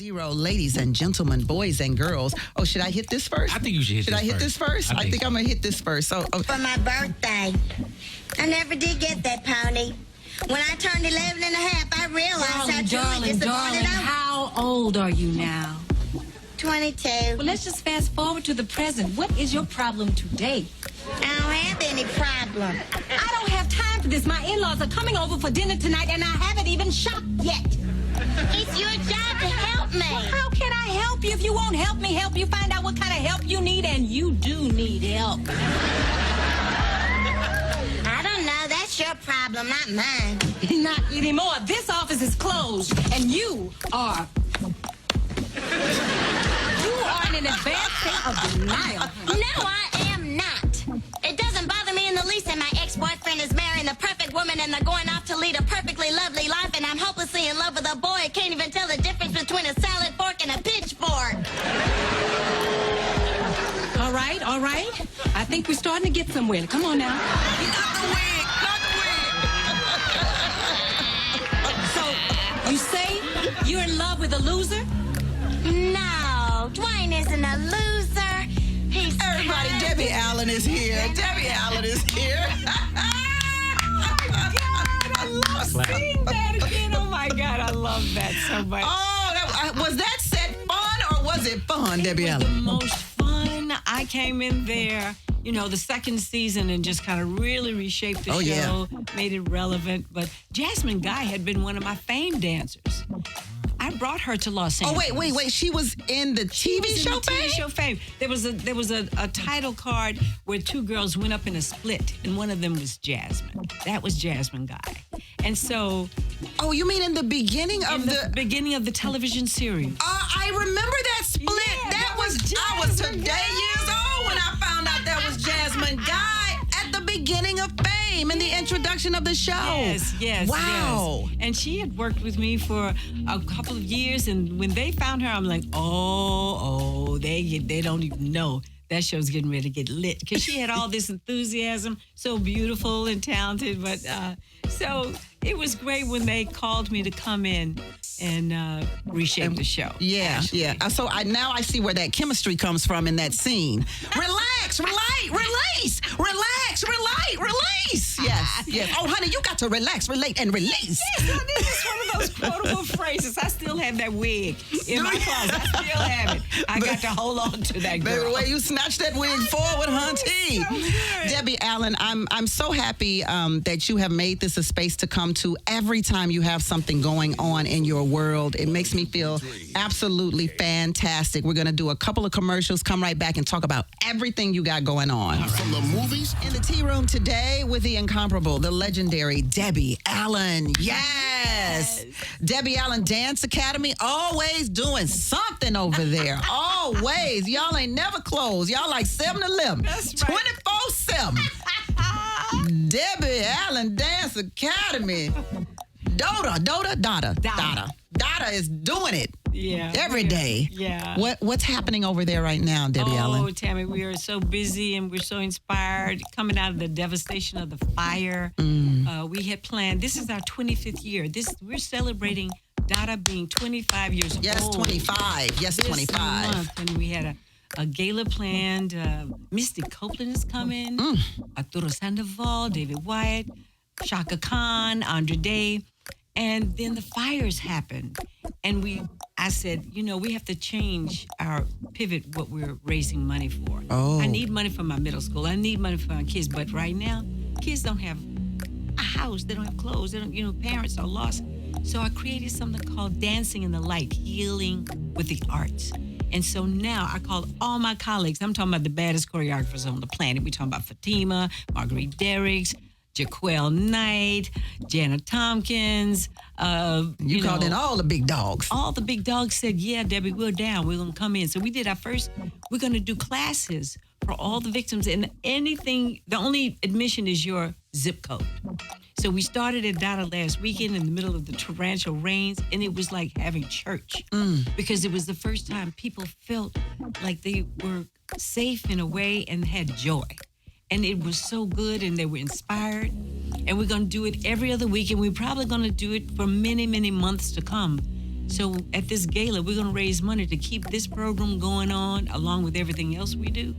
Zero, ladies and gentlemen, boys and girls. Oh, should I hit this first? I think you should hit Should this I hit first. this first? I think I'm going to hit this first. So, For my birthday. I never did get that pony. When I turned 11 and a half, I realized how truly disappointed darling, I was. how old are you now? 22. Well, let's just fast forward to the present. What is your problem today? I don't have any problem. I don't have time for this. My in-laws are coming over for dinner tonight, and I haven't even shopped yet. It's your job to help me. Well, how can I help you if you won't help me help you find out what kind of help you need? And you do need help. I don't know. That's your problem, not mine. Not anymore. This office is closed, and you are in an advanced state of denial. No, I am not. It doesn't bother me in the least that my ex-boyfriend is marrying the perfect woman and they're going off to lead a perfectly lovely life, and I'm hopelessly in love with a boy who can't even tell the difference between a salad fork and a pitchfork. All right. I think we're starting to get somewhere. Come on now. So, you say you're in love with a loser? No, Dwayne isn't a loser. He's everybody, kind. Debbie Allen is here. Debbie Allen is here. I love seeing that again. Oh, my God, I love that so much. Oh, was that set fun or was it fun, Debbie It was Allen? the most fun. I came in there, the second season and just kind of really reshaped the show, made it relevant. But Jasmine Guy had been one of my fame dancers. I brought her to Los Angeles. Oh, wait. She was in the TV show TV show Fame. There was a title card where two girls went up in a split, and one of them was Jasmine. That was Jasmine Guy. And so... Oh, you mean in the beginning of the beginning of the television series. I remember that split. Yeah, I was today years old when I found out that was Jasmine Guy at the beginning of Fame and the introduction of the show. Yes. Wow. Yes. And she had worked with me for a couple of years, and when they found her, I'm like, they don't even know that show's getting ready to get lit, because she had all this enthusiasm, so beautiful and talented. But so it was great when they called me to come in and reshape the show. Yeah. So now I see where that chemistry comes from in that scene. Relax, release. Relax, release. Yes. Oh, honey, you got to relax, relate, and release. Yes, this is one of those quotable phrases. I still have that wig in my closet. I still have it. I got to hold on to that girl. Baby, the way you snatched that wig forward, hunty. So good. Debbie Allen, I'm so happy that you have made this a space to come to every time you have something going on in your world. It makes me feel absolutely fantastic. We're going to do a couple of commercials, come right back and talk about everything you got going on. From the movies? In the tea room today with the incomparable, the legendary Debbie Allen. Yes. Debbie Allen Dance Academy, always doing something over there. Always. Y'all ain't never closed. Y'all like 7-Eleven. That's right. 24/7. Debbie Allen Dance Academy. Dada is doing it. Yeah. Every day. Yeah. What's happening over there right now, Debbie Allen? Oh, Tammy, we are so busy and we're so inspired coming out of the devastation of the fire. We had planned, this is our 25th year. We're celebrating Dada being 25 years old. Yes, 25. Yes, this 25. month, and we had a gala planned. Misty Copeland is coming. Arturo Sandoval, David Wyatt, Shaka Khan, Andre Day. And then the fires happened. And I said, we have to change our pivot, what we're raising money for. Oh. I need money for my middle school. I need money for my kids. But right now, kids don't have a house. They don't have clothes. They don't, parents are lost. So I created something called Dancing in the Light, Healing with the Arts. And so now I called all my colleagues. I'm talking about the baddest choreographers on the planet. We're talking about Fatima, Marguerite Derricks, Jaquel Knight, Janet Tompkins. You called in all the big dogs. All the big dogs said, yeah, Debbie, we're down. We're going to come in. So we did we're going to do classes for all the victims. And the only admission is your zip code. So we started at Dada last weekend in the middle of the torrential rains, and it was like having church because it was the first time people felt like they were safe in a way and had joy. And it was so good, and they were inspired. And we're going to do it every other week, and we're probably going to do it for many, many months to come. So at this gala, we're going to raise money to keep this program going on along with everything else we do.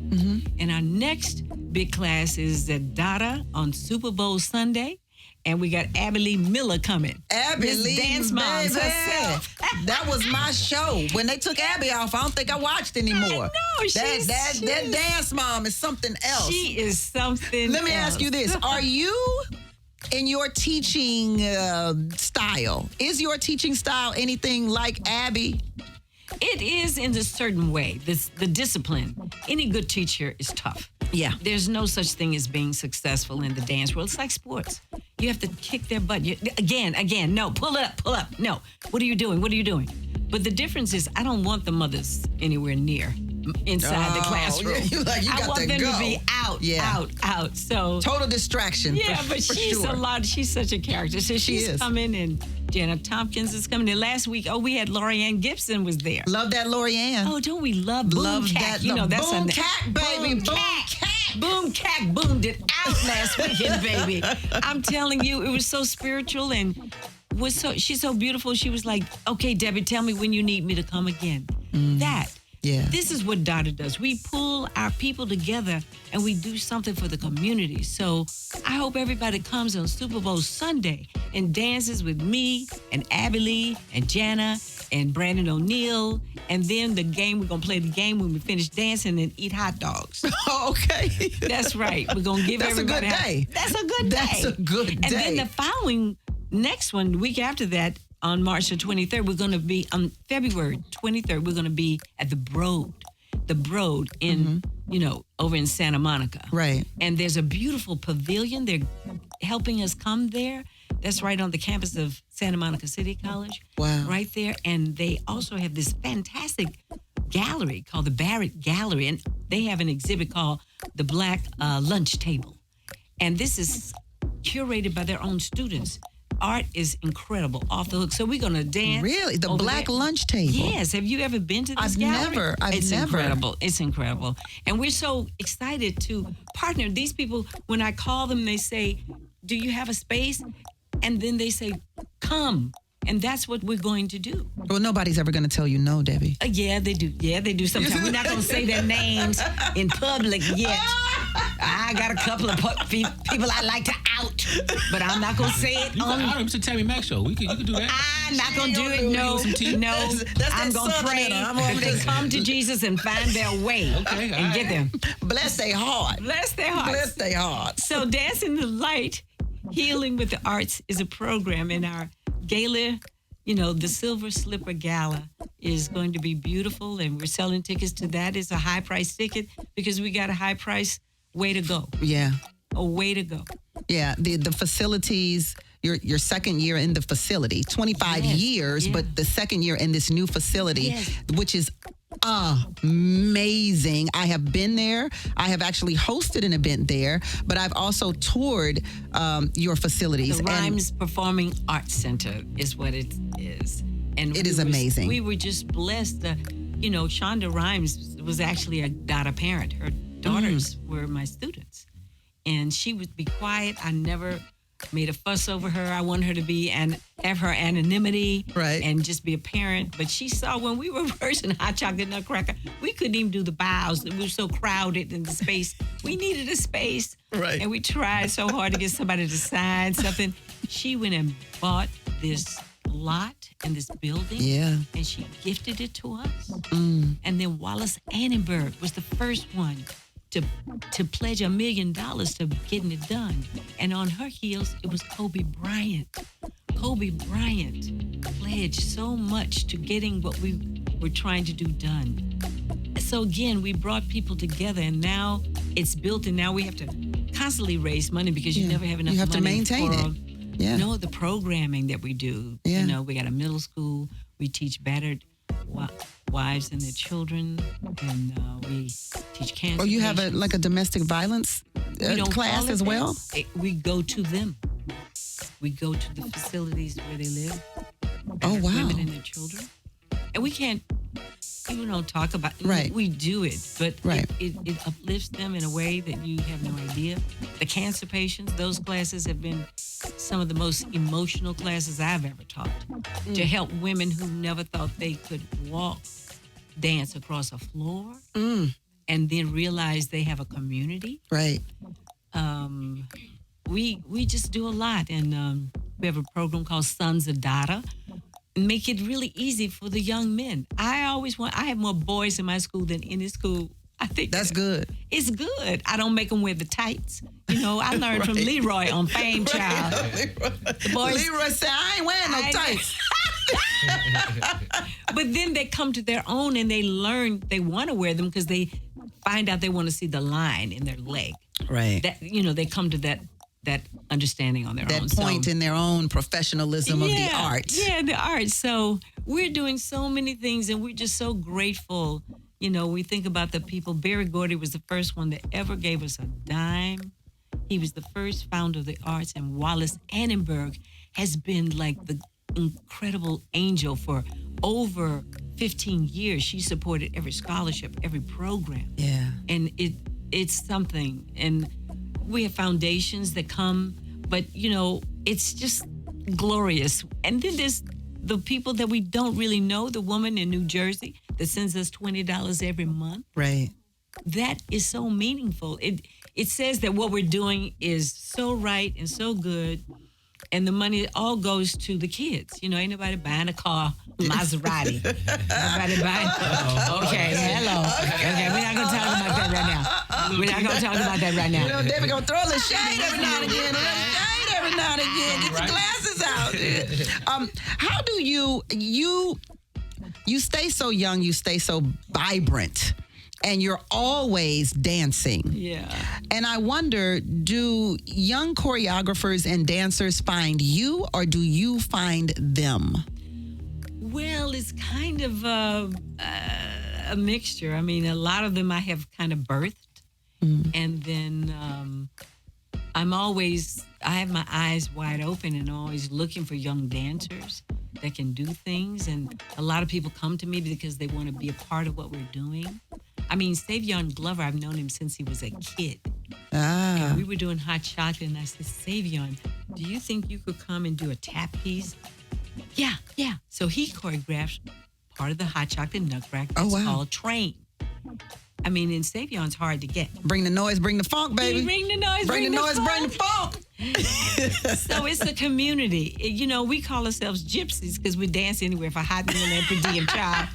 And our next big class is the Dada on Super Bowl Sunday. And we got Abby Lee Miller coming. Abby Miss Lee, Dance Moms baby. herself. That was my show. When they took Abby off, I don't think I watched anymore. I know. That dance mom is something else. She is something Let me else. ask you this. Are you, in your teaching style, is your teaching style anything like Abby? It is in a certain way. The discipline. Any good teacher is tough. Yeah. There's no such thing as being successful in the dance world. It's like sports. You have to kick their butt. Again, no, pull up. No, what are you doing? But the difference is I don't want the mothers anywhere near inside the classroom. You I want them to be out. So total distraction. yeah, for, but for she's sure. a lot. She's such a character. So she's is. coming, and Janet Tompkins is coming. And last week, we had Lorianne Gibson was there. Love that Lorianne. Oh, don't we love Boom Love Cack? that. You know, that's Boom a Cack, baby. Boom Cack. Boom Cack boomed it out last weekend, baby. I'm telling you, it was so spiritual and she's so beautiful. She was like, okay, Debbie, tell me when you need me to come again. Yeah. This is what Dada does. We pull our people together and we do something for the community. So I hope everybody comes on Super Bowl Sunday and dances with me and Abby Lee and Jana and Brandon O'Neill. And then we're going to play the game when we finish dancing and eat hot dogs. Okay. That's right. We're going to give That's everybody a good day. That's a good day. That's a good And day. then the following, next one, the week after that, on March the 23rd, we're going to be, on February 23rd, we're going to be at the Broad in, over in Santa Monica. Right. And there's a beautiful pavilion. They're helping us come there. That's right on the campus of Santa Monica City College. Wow. Right there. And they also have this fantastic gallery called the Barrett Gallery. And they have an exhibit called the Black Lunch Table. And this is curated by their own students. Art is incredible, off the hook. So we're going to dance. Really? The over Black there. Lunch Table? Yes. Have you ever been to this gallery? I've never. Incredible. It's incredible. And we're so excited to partner. These people, when I call them, they say, do you have a space? And then they say, come. And that's what we're going to do. Well, nobody's ever going to tell you no, Debbie. Yeah, they do. Yeah, they do sometimes. We're not going to say their names in public yet. I got a couple of people I like to out, but I'm not going to say it You on... can out him to Tammi Mack show. You can do that. I'm not going to do it. No. That's I'm that going to Southern pray in her. I'm that gonna they just- come to Jesus and find their way Okay, all and get right. them. Bless their heart. Bless their hearts. Bless their heart. So Dancing the Light, Healing with the Arts is a program in our gala. The Silver Slipper Gala is going to be beautiful, and we're selling tickets to that. It's a high price ticket because we got a high price way to go. Yeah. A way to go. Yeah. The facilities, your second year in the facility, 25 Yes, years, yeah. but the second year in this new facility, Yes. which is amazing. I have been there. I have actually hosted an event there, but I've also toured your facilities. The and Rhymes Performing Arts Center is what it is. And It is amazing. We were just blessed. Shonda Rhimes was actually a Dada parent. Her daughters were my students. And she would be quiet. I never made a fuss over her. I wanted her to have her anonymity, Right. and just be a parent. But she saw when we were rehearsing Hot Chocolate Nutcracker, we couldn't even do the bows. We were so crowded in the space. We needed a space. Right. And we tried so hard to get somebody to sign something. She went and bought this lot in this building. Yeah. And she gifted it to us. And then Wallace Annenberg was the first one to pledge $1 million to getting it done. And on her heels, it was Kobe Bryant. Kobe Bryant pledged so much to getting what we were trying to do done. So again, we brought people together, and now it's built, and now we have to constantly raise money because you never have enough You have to money maintain for it. Yeah. the programming that we do. Yeah. We got a middle school. We teach battered wives and their children, and we teach cancer. Oh, you have patients. a domestic violence We don't class call it as that. well? We go to them. We go to the facilities where they live. Oh, wow. Women and their children. And we can't, people don't talk about. Right. We do it, but Right. it uplifts them in a way that you have no idea. The cancer patients, those classes have been some of the most emotional classes I've ever taught to help women who never thought they could walk, dance across a floor, and then realize they have a community. Right. We just do a lot, and we have a program called Sons of Data. Make it really easy for the young men. I have more boys in my school than any school. I think That's good. It's good. I don't make them wear the tights. You know, I learned from Leroy on Fame Child. The boys, Leroy said, I ain't wearing no tights. but then they come to their own and they learn they want to wear them because they find out they want to see the line in their leg. Right. That they come to that understanding on their own. That point in their own professionalism of the arts. Yeah, the arts. So we're doing so many things, and we're just so grateful. You know, we think about the people. Berry Gordy was the first one that ever gave us a dime. He was the first founder of the arts, and Wallace Annenberg has been like the incredible angel for over 15 years. She supported every scholarship, every program. Yeah. And it's something. And we have foundations that come, but, it's just glorious. And then there's the people that we don't really know, the woman in New Jersey that sends us $20 every month. Right. That is so meaningful. It says that what we're doing is so right and so good, and the money all goes to the kids. Ain't nobody buying a car, Maserati. Nobody buying. Okay, hello. Okay, we're not gonna talk about that right now. We're not gonna talk about that right now. David gonna throw a little shade every now and again. Get your glasses out. How do you stay so young, you stay so vibrant, and you're always dancing. Yeah. And I wonder, do young choreographers and dancers find you, or do you find them? Well, it's kind of a mixture. I mean, a lot of them I have kind of birthed. And then I have my eyes wide open and always looking for young dancers that can do things. And a lot of people come to me because they want to be a part of what we're doing. I mean, Savion Glover, I've known him since he was a kid. And we were doing Hot Chocolate, and I said, Savion, do you think you could come and do a tap piece? Yeah. So he choreographed part of the Hot Chocolate Nutcracker. It's called Train. I mean, and Savion's hard to get. Bring the noise, bring the funk, baby. Bring the noise, bring the funk. So it's a community. We call ourselves gypsies because we dance anywhere for hot meal and per diem child.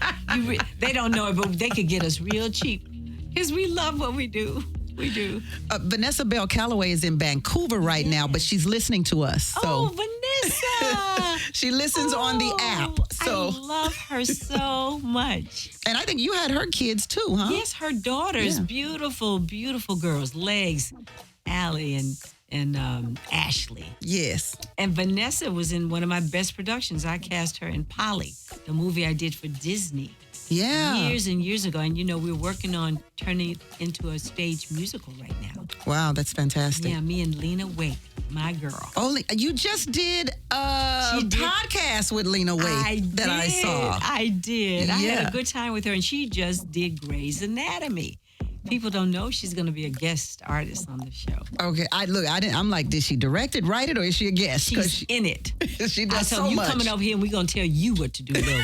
They don't know it, but they could get us real cheap because we love what we do. We do. Vanessa Bell Calloway is in Vancouver right now, but she's listening to us. So. Oh, Vanessa! She listens on the app. So I love her so much. And I think you had her kids too, huh? Yes, her daughters, beautiful, beautiful girls. Legs, Allie and Ashley. Yes. And Vanessa was in one of my best productions. I cast her in Polly, the movie I did for Disney. Yeah. Years and years ago. And, we're working on turning it into a stage musical right now. Wow, that's fantastic. Yeah, me and Lena Waite, my girl. You just did a podcast with Lena Waite I saw. I did. I had Yeah. a good time with her, and she just did Grey's Anatomy. People don't know she's going to be a guest artist on the show. Okay, I'm like, did she direct it, write it, or is she a guest? She's in it. She does so you much. coming over here, and we're going to tell you what to do, though.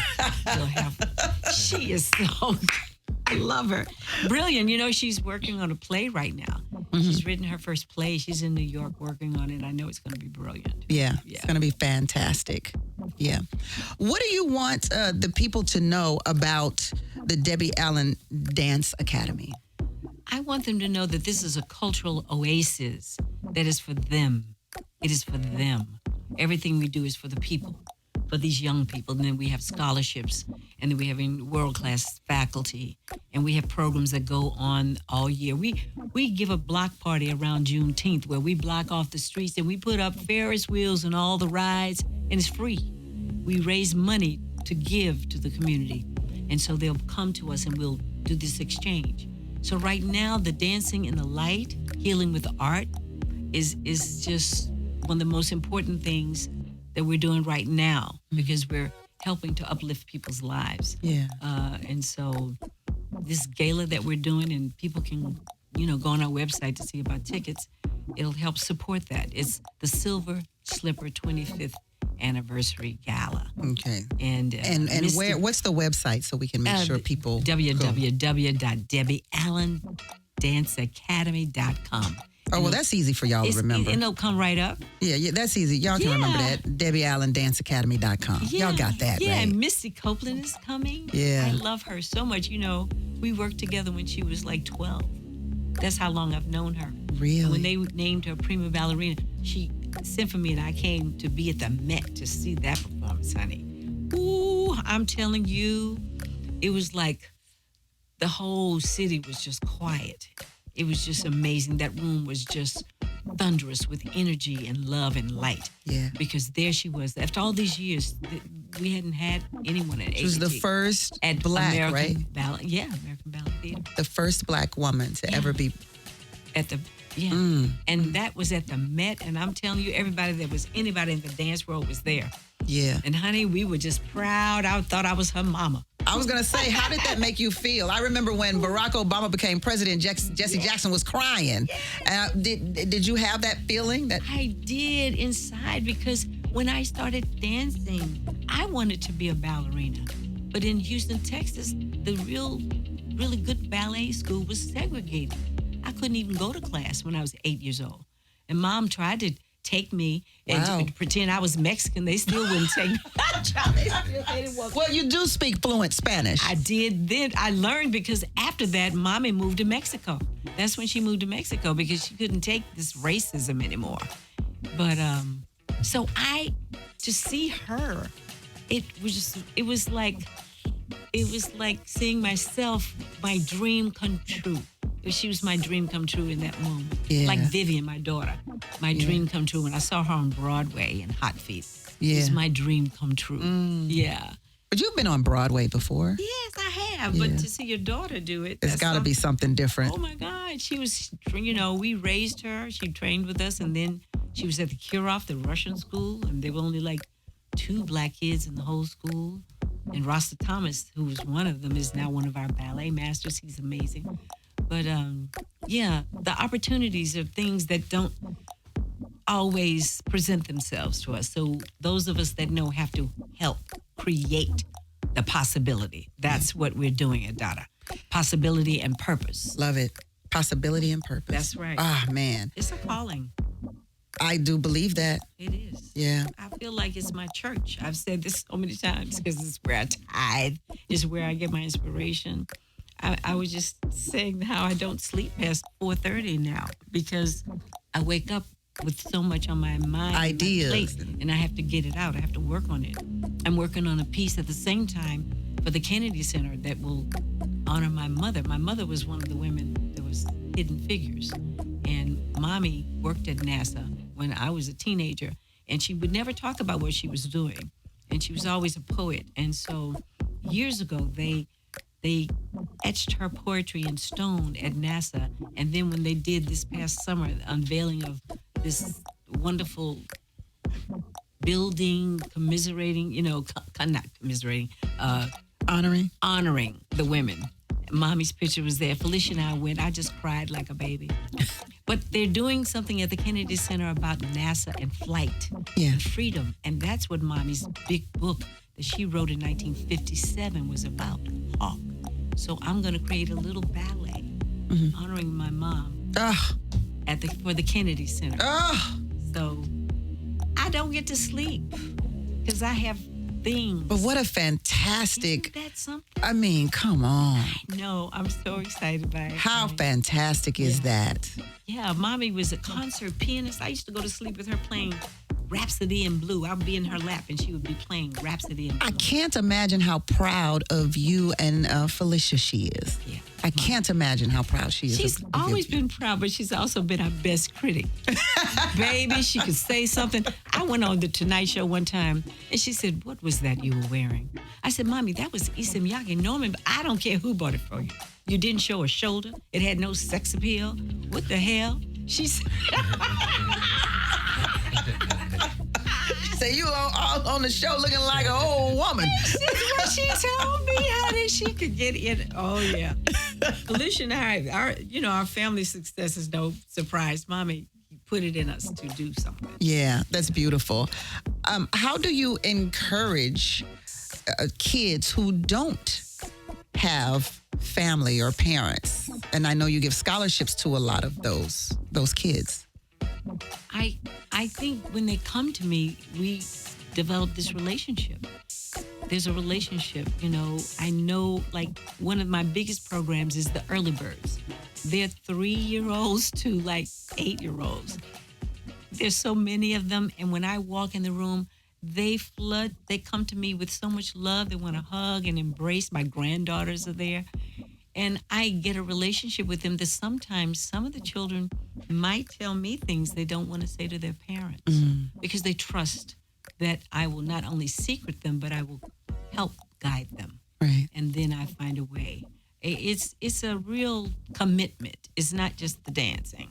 She is so... I love her. Brilliant. She's working on a play right now. She's written her first play. She's in New York working on it. I know it's going to be brilliant. Yeah, it's going to be fantastic. Yeah. What do you want the people to know about the Debbie Allen Dance Academy? I want them to know that this is a cultural oasis that is for them. It is for them. Everything we do is for the people, for these young people. And then we have scholarships, and then we have world-class faculty, and we have programs that go on all year. We give a block party around Juneteenth where we block off the streets and we put up Ferris wheels and all the rides, and it's free. We raise money to give to the community, and so they'll come to us and we'll do this exchange. So right now, the dancing in the light, healing with art, is just one of the most important things that we're doing right now, because we're helping to uplift people's lives. Yeah. And so this gala that we're doing, and people can, go on our website to see about tickets. It'll help support that. It's the Silver Slipper 25th Anniversary Gala. Okay. And where? What's the website so we can make sure people www.debbieallendanceacademy.com. Oh, well, that's easy for y'all to remember. And it'll come right up. Yeah, that's easy. Y'all can remember that. DebbieAllenDanceAcademy.com. Yeah, Y'all got that, yeah, right? and Misty Copeland is coming. Yeah. I love her so much. We worked together when she was like 12. That's how long I've known her. Really? When they named her prima ballerina, she sent for me, and I came to be at the Met to see that performance, honey. Ooh, I'm telling you, it was like the whole city was just quiet. It was just amazing. That room was just thunderous with energy and love and light. Yeah. Because there she was. After all these years, we hadn't had anyone at ABT. She was the first at black, American right? Ballet, American Ballet Theater. The first black woman to ever be. At the, and that was at the Met. And I'm telling you, anybody in the dance world was there. Yeah. And honey, we were just proud. I thought I was her mama. I was going to say, how did that make you feel? I remember when Barack Obama became president, Jesse Jackson was crying. Did you have that feeling? I did inside, because when I started dancing, I wanted to be a ballerina. But in Houston, Texas, the really good ballet school was segregated. I couldn't even go to class when I was 8 years old. And Mom tried to take me and to pretend I was Mexican. They still wouldn't take me. Well, you do speak fluent Spanish. I did then. I learned because after that, Mommy moved to Mexico. That's when she moved to Mexico, because she couldn't take this racism anymore. But so to see her, it was like seeing myself, my dream come true. She was my dream come true in that moment. Yeah. Like Vivian, my daughter. My dream come true when I saw her on Broadway in Hot Feet. Yeah. It was my dream come true. Yeah. But you've been on Broadway before. Yes, I have. But to see your daughter do it. It's got to be something different. Oh, my God. She was, we raised her. She trained with us. And then she was at the Kirov, the Russian school. And there were only like 2 black kids in the whole school. And Rasta Thomas, who was one of them, is now one of our ballet masters. He's amazing. But, the opportunities are things that don't always present themselves to us. So those of us that know have to help create the possibility. That's what we're doing at Dada. Possibility and purpose. Love it. Possibility and purpose. That's right. Ah, man. It's a calling. I do believe that. It is. Yeah. I feel like it's my church. I've said this so many times because it's where I tithe. It's where I get my inspiration. I was just saying how I don't sleep past 4:30 now because I wake up with so much on my mind. Ideas. My plate, and I have to get it out. I have to work on it. I'm working on a piece at the same time for the Kennedy Center that will honor my mother. My mother was one of the women that was Hidden Figures. And Mommy worked at NASA when I was a teenager. And she would never talk about what she was doing. And she was always a poet. And so years ago, they etched her poetry in stone at NASA. And then when they did this past summer, the unveiling of this wonderful building commiserating, not commiserating, honoring the women. Mommy's picture was there. Felicia and I went. I just cried like a baby. But they're doing something at the Kennedy Center about NASA and flight and freedom. And that's what Mommy's big book that she wrote in 1957 was about, Hawk. So I'm going to create a little ballet honoring my mom for the Kennedy Center. So I don't get to sleep because I have things. But what a fantastic... Isn't that something? I mean, come on. I know. I'm so excited by it. How fantastic is that? Yeah, Mommy was a concert pianist. I used to go to sleep with her playing Rhapsody in Blue. I would be in her lap and she would be playing Rhapsody in Blue. I can't imagine how proud of you and Felicia she is. Yeah. I can't imagine how proud she is. She's always been proud, but she's also been our best critic. Baby, she could say something. I went on the Tonight Show one time, and she said, "What was that you were wearing?" I said, "Mommy, that was Issa Miyake Norman, but I don't care who bought it for you. You didn't show a shoulder. It had no sex appeal. What the hell?" She said, say you on the show looking like an old woman. When she told me how that she could get in. Oh yeah, Felicia and our family success is no surprise. Mommy put it in us to do something. Yeah, that's beautiful. How do you encourage kids who don't have family or parents? And I know you give scholarships to a lot of those kids. I think when they come to me, we develop this relationship. There's a relationship, I know, like, one of my biggest programs is the early birds. They're 3-year-olds to like 8-year-olds. There's so many of them. And when I walk in the room, they flood. They come to me with so much love. They want to hug and embrace. My granddaughters are there. And I get a relationship with them that sometimes some of the children might tell me things they don't want to say to their parents because they trust that I will not only secret them, but I will help guide them. Right. And then I find a way. It's a real commitment. It's not just the dancing.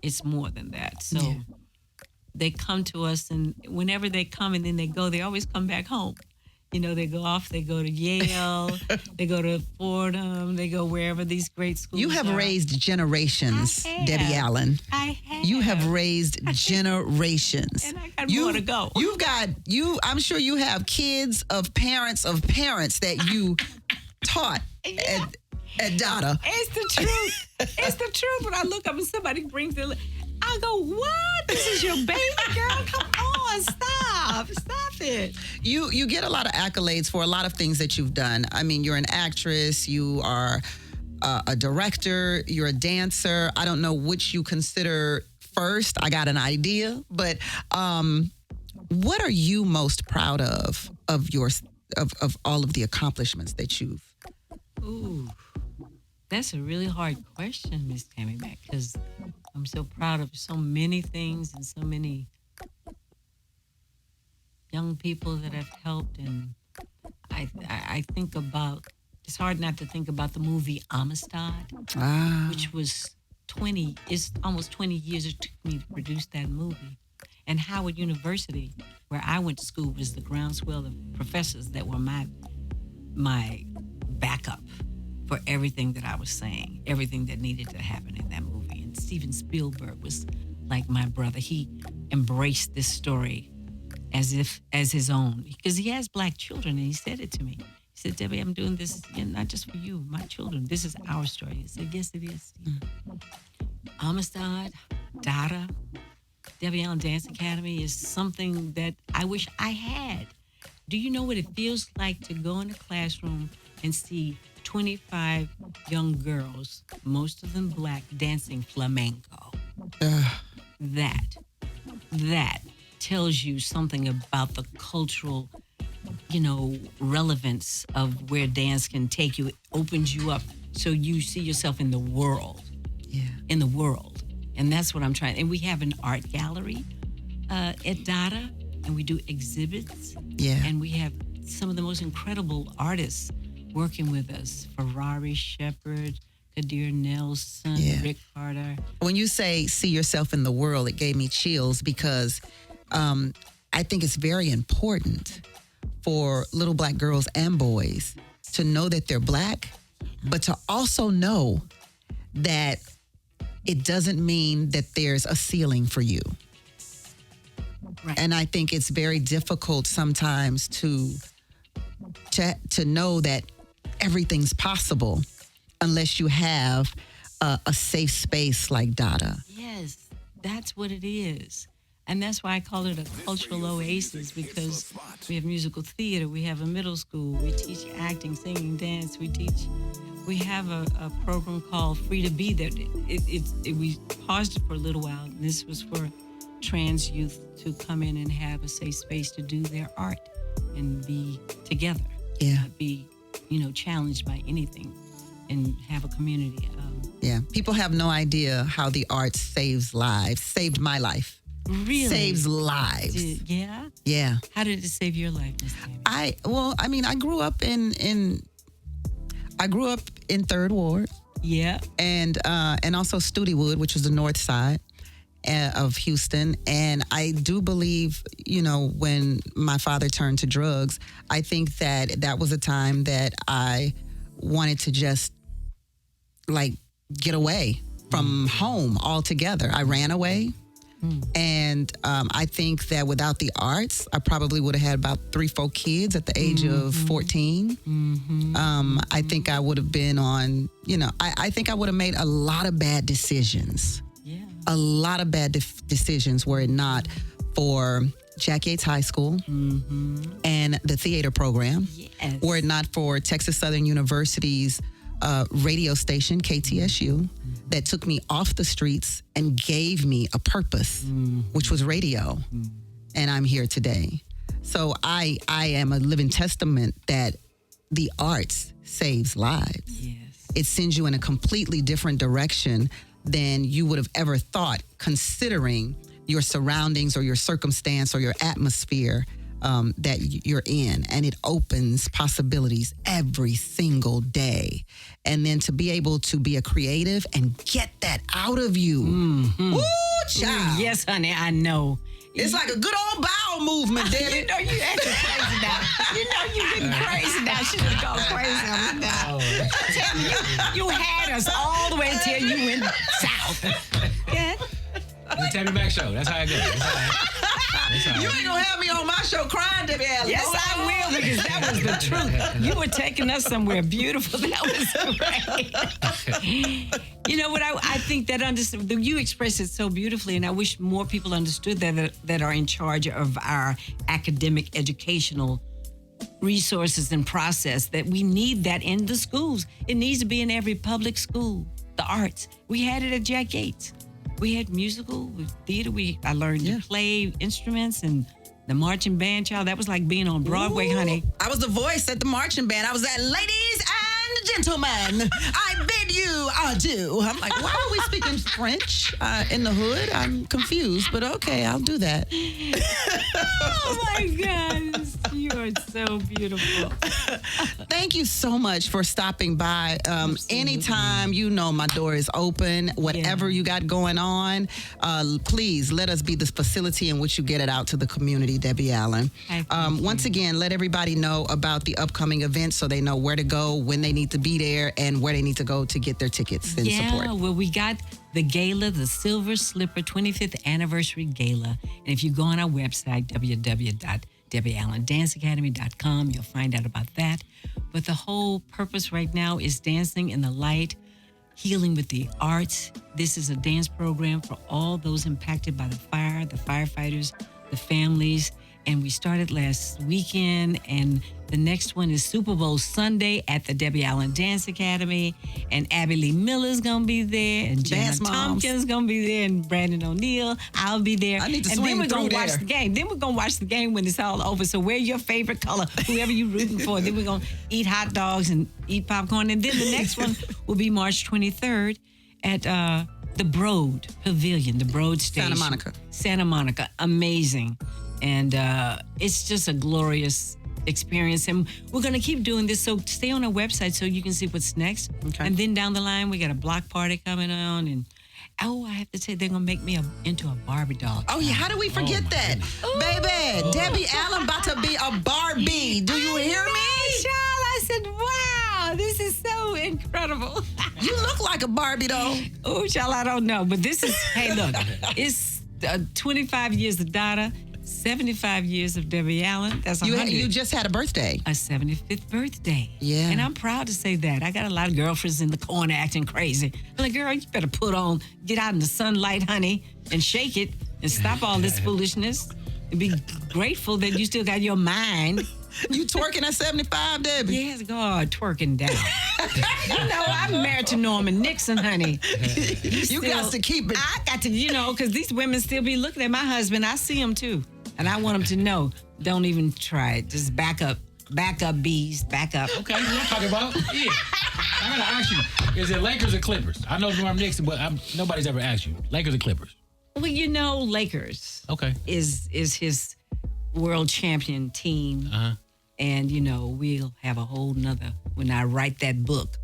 It's more than that. So they come to us, and whenever they come and then they go, they always come back home. They go off, they go to Yale, they go to Fordham, they go wherever these great schools You have are. raised generations, Debbie Allen. I have. You have raised generations. And I got more to go. I'm sure you have kids of parents that you taught at Dada. It's the truth. It's the truth. When I look up and somebody brings it, I go, what? This is your baby girl? Come on, stop it. You get a lot of accolades for a lot of things that you've done. I mean, you're an actress, you are a director, you're a dancer. I don't know which you consider first. I got an idea, but what are you most proud of all of the accomplishments that you've? Ooh, that's a really hard question, Miss Tammi Mack, because I'm so proud of so many things and so many young people that I've helped. And I think about, it's hard not to think about the movie Amistad, which was it's almost 20 years it took me to produce that movie. And Howard University, where I went to school, was the groundswell of professors that were my backup for everything that I was saying, everything that needed to happen in that movie. And Steven Spielberg was like my brother. He embraced this story as his own, because he has Black children, and he said it to me. He said, Debbie, I'm doing this not just for you, my children. This is our story. I said, yes, it is. Amistad, Dada, Debbie Allen Dance Academy is something that I wish I had. Do you know what it feels like to go in a classroom and see 25 young girls, most of them Black, dancing flamenco? That tells you something about the cultural, relevance of where dance can take you. It opens you up so you see yourself in the world. Yeah. In the world. And that's what I'm trying. And we have an art gallery at Dada, and we do exhibits. Yeah. And we have some of the most incredible artists working with us. Ferrari Shepherd, Kadir Nelson, Rick Carter. When you say see yourself in the world, it gave me chills because I think it's very important for little Black girls and boys to know that they're Black, but to also know that it doesn't mean that there's a ceiling for you. Right. And I think it's very difficult sometimes to know that everything's possible unless you have a safe space like Dada. Yes, that's what it is. And that's why I call it a cultural oasis, because we have musical theater, we have a middle school, we teach acting, singing, dance, we have a program called Free to Be that we paused it for a little while, and this was for trans youth to come in and have a safe space to do their art and be together. Yeah. Not be, challenged by anything, and have a community. Yeah. People have no idea how the arts saved my life. Really? Saves lives. Yeah? Yeah. How did it save your life, Miss Tammi? I grew up in Third Ward. Yeah. And also Studewood, which was the north side. of Houston. And I do believe, when my father turned to drugs, I think that was a time that I wanted to just get away from home altogether. I ran away. And I think that without the arts, I probably would have had about 3-4 kids at the age of 14. I think I would have been on, I think I would have made a lot of bad decisions. Yeah. A lot of bad decisions were it not for Jack Yates High School and the theater program. Yes. Were it not for Texas Southern University's radio station, KTSU, that took me off the streets and gave me a purpose, which was radio. And I'm here today. So I am a living testament that the arts saves lives. Yes. It sends you in a completely different direction than you would have ever thought, considering your surroundings or your circumstance or your atmosphere that you're in. And it opens possibilities every single day. And then to be able to be a creative and get that out of you. Woo, child. Yes, honey, I know. It's like a good old bowel movement, Debbie. You know you acting crazy now. You know you getting crazy now. She just gone crazy on me now. Tell me, you had us all the way until you went south. Yeah. The Tammi Mac Show. That's how it goes. You ain't gonna have me on my show crying, Debbie Allen. Yes, I will, because that was the truth. You were taking us somewhere beautiful. That was great. You know what? I think that you expressed it so beautifully, and I wish more people understood that are in charge of our academic, educational resources and process, that we need that in the schools. It needs to be in every public school. The arts. We had it at Jack Yates. We had musical, theater. I learned to play instruments and the marching band, child. That was like being on Broadway, honey. I was the voice at the marching band. I was at ladies and gentlemen, I bid you adieu. I'm like, why are we speaking French in the hood? I'm confused, but okay, I'll do that. Oh my gosh, you are so beautiful. Thank you so much for stopping by. Anytime, my door is open. Whatever you got going on, please let us be the facility in which you get it out to the community, Debbie Allen. Once again, let everybody know about the upcoming events so they know where to go, when they need to be there, and where they need to go to get their tickets and support. Yeah, well, we got the gala, the Silver Slipper 25th Anniversary Gala. And if you go on our website, www.debbieallendanceacademy.com, you'll find out about that. But the whole purpose right now is dancing in the light, healing with the arts. This is a dance program for all those impacted by the fire, the firefighters, the families. And we started last weekend, and the next one is Super Bowl Sunday at the Debbie Allen Dance Academy. And Abby Lee Miller's going to be there, and Jenna Tompkins going to be there, and Brandon O'Neill. I'll be there. I need to and swing then we're going through to watch there. the game. Then we're going to watch the game when it's all over. So wear your favorite color, whoever you're rooting for. Then we're going to eat hot dogs and eat popcorn. And then the next one will be March 23rd at the Broad Pavilion, the Broad Station. Santa Monica. Amazing. And it's just a glorious experience. And we're going to keep doing this. So stay on our website so you can see what's next. Okay. And then down the line, we got a block party coming on. And I have to say, they're going to make me into a Barbie doll. Oh, yeah. How do we forget that? Baby, Debbie Allen about to be a Barbie. Do you hear me? Child, I said, wow, this is so incredible. You look like a Barbie, though. Oh, child, I don't know. But this is, hey, look, it's 25 years of Dada, 75 years of Debbie Allen. That's 100. You just had a birthday. A 75th birthday. Yeah. And I'm proud to say that. I got a lot of girlfriends in the corner acting crazy. I'm like, girl, you better get out in the sunlight, honey, and shake it and stop all this foolishness and be grateful that you still got your mind. You twerking at 75, Debbie? Yes, God, twerking down. I'm married to Norman Nixon, honey. You got to keep it. I got to, because these women still be looking at my husband. I see him too. And I want them to know, don't even try it. Just back up. Back up, bees. Back up. Okay, you know what I'm talking about? Yeah. I got to ask you, is it Lakers or Clippers? I know Norm Nixon, but nobody's ever asked you. Lakers or Clippers? Well, Lakers. Okay. Is his world champion team. Uh-huh. And, we'll have a whole nother, when I write that book,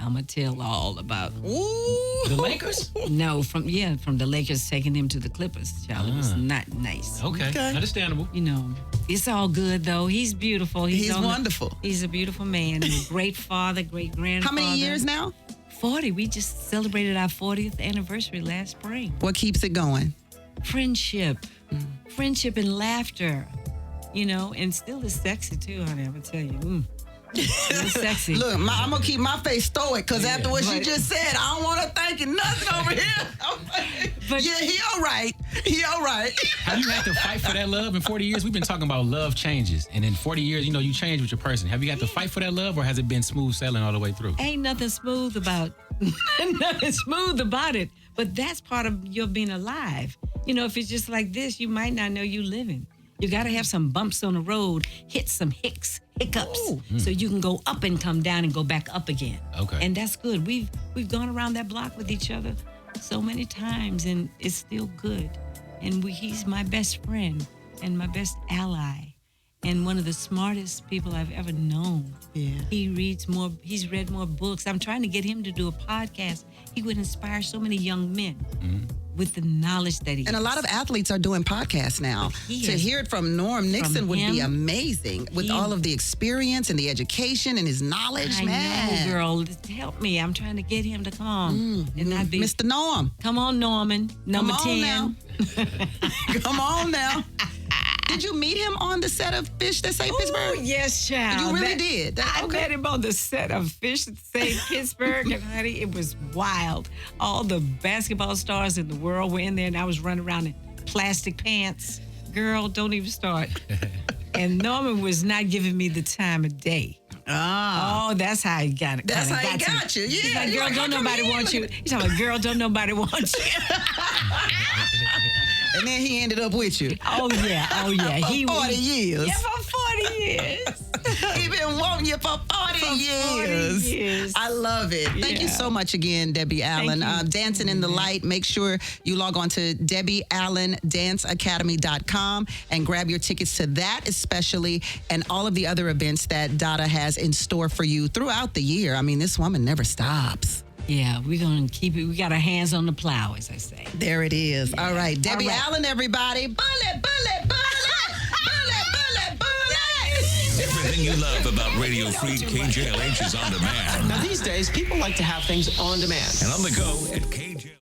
I'm going to tell all about. Ooh. The Lakers? No, from the Lakers taking him to the Clippers, child. It was not nice. Okay. Understandable. You know, it's all good, though. He's beautiful. He's wonderful. He's a beautiful man. A great father, great grandfather. How many years now? 40. We just celebrated our 40th anniversary last spring. What keeps it going? Friendship. Friendship and laughter. You know, and still is sexy, too, honey. I'm going to tell you. It's sexy. Look, I'm going to keep my face stoic because after what she just said, I don't want to thank you nothing over here. But- yeah, he all right. He all right. Have you had to fight for that love in 40 years? We've been talking about love changes. And in 40 years, you know, you change with your person. Have you had to fight for that love or has it been smooth sailing all the way through? Ain't nothing smooth about it. But that's part of your being alive. You know, if it's just like this, you might not know you living. You got to have some bumps on the road, hit some hiccups, so you can go up and come down and go back up again. Okay. And that's good. We've gone around that block with each other so many times, and it's still good. And he's my best friend and my best ally, and one of the smartest people I've ever known. Yeah. He's read more books. I'm trying to get him to do a podcast. He would inspire so many young men. With the knowledge that he And a lot of athletes are doing podcasts now. To hear it from Norm Nixon would be amazing with all of the experience and the education and his knowledge, I man. know, girl. Help me. I'm trying to get him to come on. And not be... Mr. Norm. Come on, Norman. Number 10. Now. Come on now. Did you meet him on the set of Fish That Say Pittsburgh? Yes, child. You really did? I met him on the set of Fish That Say Pittsburgh, and honey, it was wild. All the basketball stars in the world were in there, and I was running around in plastic pants. Girl, don't even start. And Norman was not giving me the time of day. Oh, that's how he got it. That's how he got you. Yeah. He's like, girl, don't nobody want you. He's talking about, girl, don't nobody want you. And then he ended up with you. Oh, yeah. For 40 years. Yeah, for 40 years. He been wanting you for 40 years. 40 years. I love it. Thank you so much again, Debbie Allen. Dancing in the Light. Make sure you log on to DebbieAllenDanceAcademy.com and grab your tickets to that especially and all of the other events that Dada has in store for you throughout the year. I mean, this woman never stops. Yeah, we're going to keep it. We got our hands on the plow, as I say. There it is. Yeah. All right. Debbie Allen, everybody. Bullet, bullet, bullet. Bullet, bullet, bullet. Everything you love about Radio Free KJLH is on demand. Now, these days, people like to have things on demand. And on the go at KJLH.